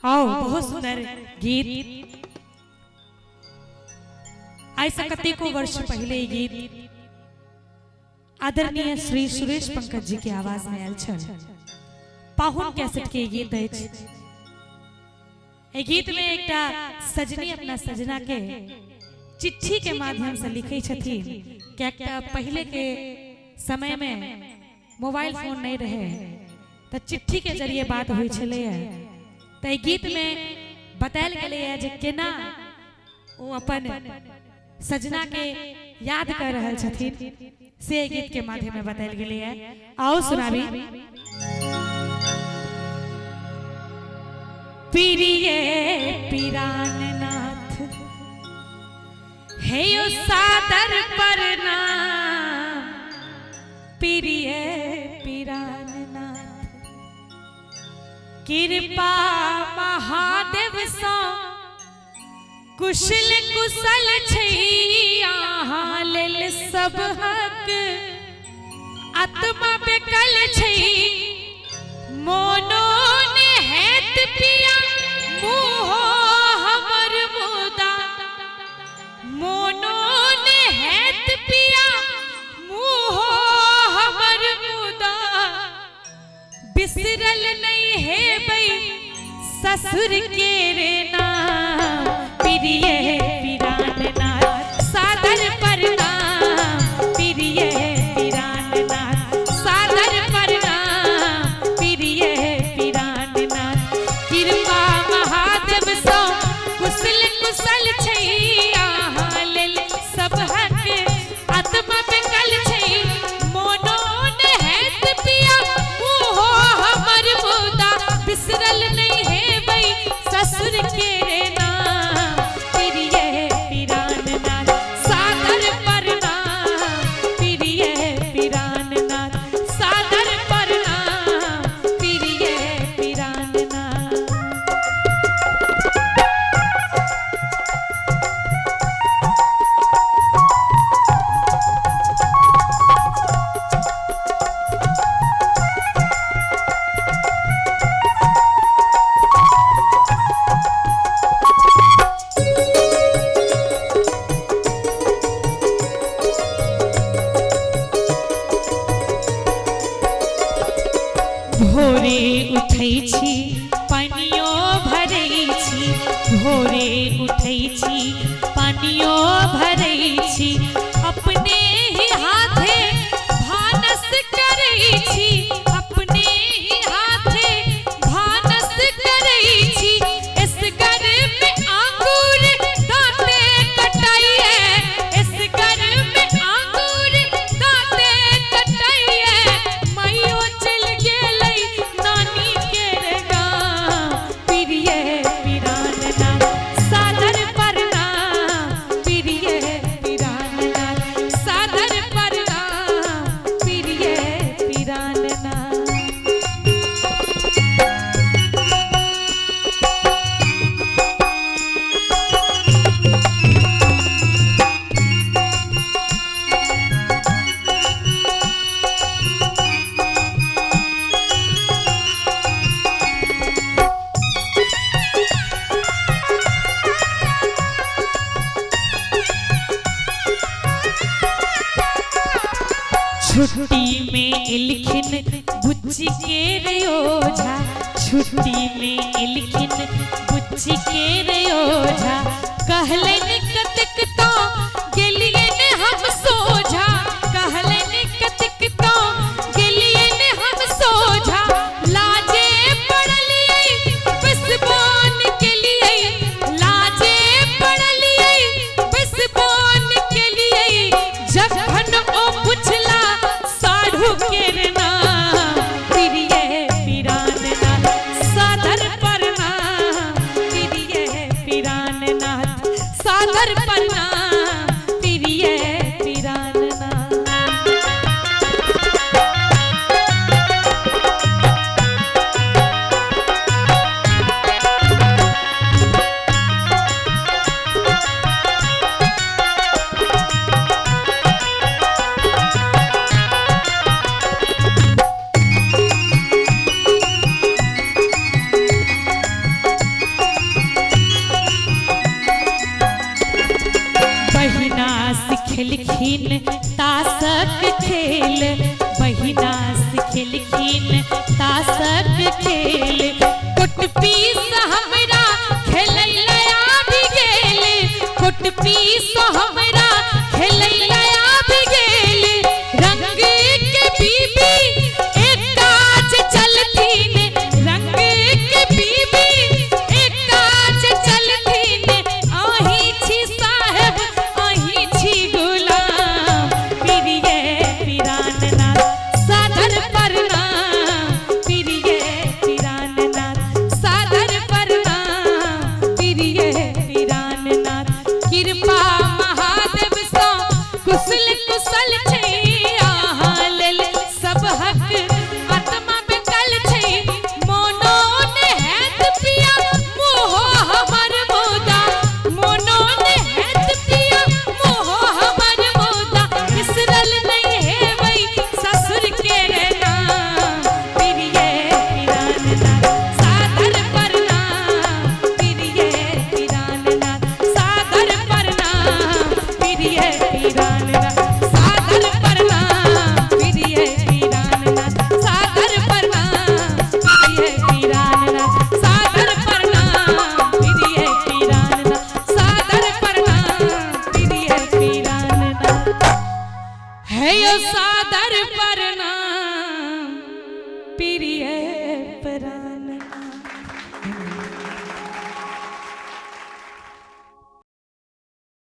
आओ बहुत सुंदर गीत। ऐसा कतेको वर्ष पहले ये गीत आदरणीय श्री सुरेश पंकज जी के आवाज में आयल छल। पाहुन कैसेट के गीत अछि। गीत में एकटा सजनी अपना सजना के चिट्ठी के माध्यम से लिखे छथिन। क्या पहले के समय में मोबाइल फोन नहीं रहे तो चिट्ठी के जरिए बात हुई छले। तो गीत में बतायल गेले जे केना वो अपन सजना के याद कर रहल छथिन से गीत के माध्यम में बतायल गेले। आओ सुनाबी। प्रिय पिराननाथ हे यो सादर प्रणाम। प्रिय पिराननाथ कृपा महादेव सो कुशल कुशल अहाँ लेल सब हक आत्मा बेकल छै। मोनो ने हेत पिया मुहो हमर मुदा। मोनो ने हेत पिया मुहो हमर मुदा। बिसरल नहीं हेबै ससुर के रे नाम। प्रिय पिराननाथ सादर प्रणाम। प्रिय पिराननाथ सादर प्रणाम। प्रिय पिराननाथ कृपा महादेव सो कुशल कुशल छै अहाँ लेल सब हक आत्मा बेकल छै। मोनो ने हेत पिया मुहो हमर मुदा। बिसरल नहीं हेबै ससुर के रे नाम। प्रिय पिराननाथ सादर प्रणाम। प्रिय पिराननाथ सादर प्रणाम। प्रिय पिराननाथ। भोरे उठै छी पानियो भरै छी। भोरे उठै छी पानियो भरै छी। अपने ही हाथे भानस करै छी। अपने ही हाथे भानस करै छी। इस घर में आंगूर दांते कटाइए। इस घर में आंगूर दांते कटाइए। माइयो चल गेलै नानी के रे गाँव। प्रिय पिराननाथ सादर प्रणाम। प्रिय पिराननाथ सादर प्रणाम। प्रिय पिराननाथ। छुट्टी में इलखिन बुच्ची के रे ओझा। छुट्टी में इलखिन बुच्ची के रे ओझा। कहलन कतक तो गेलियन हम सोझा। कहलन कतक तो गेलियन हम सोझा। लाजे पड़लियै बसबान के लिए। लाजे पड़लियै बसबान के लिए। जखन ओ पुछला साढ़ू के रे नाम। प्रिय पिराननाथ सादर प्रणाम। प्रिय पिराननाथ सादर प्रणाम। है यो सादर प्रणाम